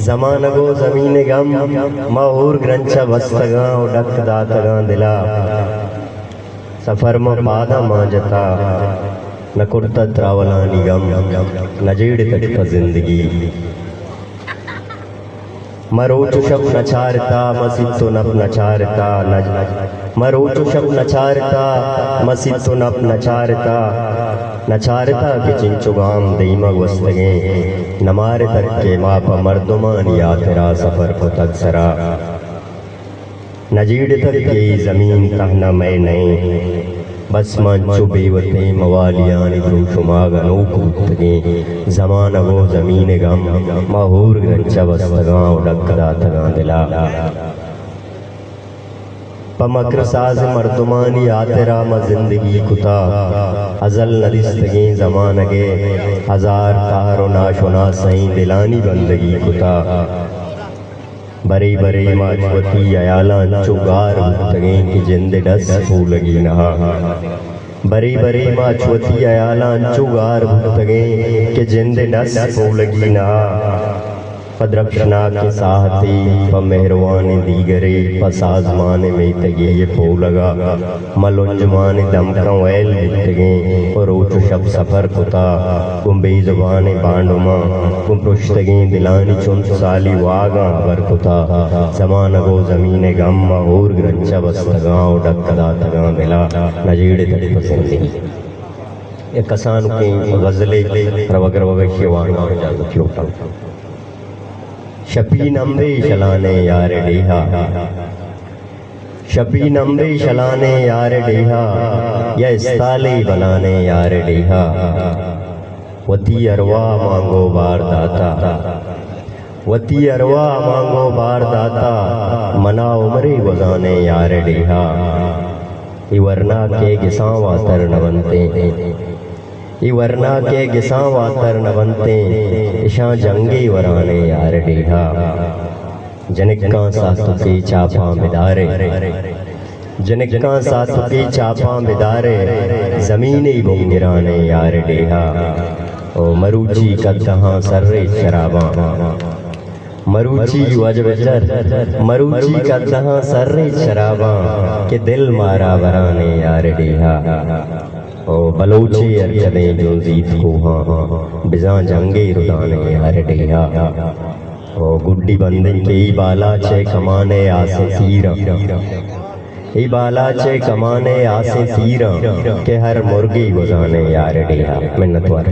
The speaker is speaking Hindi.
जमान गो जमीन गम महूर ग्रंचा बस्तगा उडक दातगा दिला सफर में पादा मांजता न कुर्ता त्रावला निगम न जेड़ तक जिंदगी मरोचु शब नचारता मसीद तो नप नचारता मरोचु शब नचारता मसीद तो नप नचारता नचारता के चिंचुगाम दीमा वस्तगे नमारे तक के माप मर्दुमान या तेरा सफर को तकसरा नजीड़ तक के जमीन तहना मैं नहीं बस मंचु बेवते मवालियान शुमाग नोकूतगे जमान वो जमीन गम महूर ग्रंचा बस्तगा उडकदा तगा दिला पमक्र साज मर्दुमानी आतेरा म जिंदगी कुता अजल नदिस्तगे जमानगे हजार तारो नाशुना सही दिलानी बंदगी कुता बरे बरे माचवती अयाला चुगार भुगतगे कि जिंदे डस फूलगी नहा बरे बरे माचवती अयाला चुगार भुगतगे कि जिंदे डस फूलगी नहा पद्रक्षना के साहती प मेहरवान दीगरे प साजमान में तगे ये फूलगा मलुंजमान दमका वैल भुगतगे और रोचु शब सफर कुता कुंबे जुबान बांडुमा कुम पुश्तगे दिलानी चुन साली वागा वर कुता जमान गो जमीन गम और ग्रंचा बस्तगा उडकदा तगा मिला नजीड़ तक पसंदी एक कसान के गजले रवगर वगर शेवान और जागत लोटा शपीन अम्बे चलाने यार डेहा शपीन अम्बे चलाने यार डेहा या इस्ताले बनाने यार डेहा वती अरवा मांगो बार दाता वती अरवा मांगो बार दाता मना उमरे बजाने यार डेहा इवरना के गिसां वातर न बनते इवरना के गिसां वातर न बनते इशा जंगे वराने यार डेहा जनिका सातु के चापा मिदारे जनिका सातु के चापा मिदारे जमीने बुंगिराने यार डेहा ओ मरूची कदहाँ सर्रे शराबा मरूची वजवजर मरूची कदहाँ सर्रे शराबा के दिल मारा वराने यार डेहा ओ बलोचे अरजने जो जीत को हाँ बिजा जंगे रुदाने यार डेहा ओ गुड्डी बंदे के बाला चे कमाने आसे तीरा ई बाला चे कमाने आसे तीरा के हर मुर्गी गुजाने यार डेहा मिन्नत वार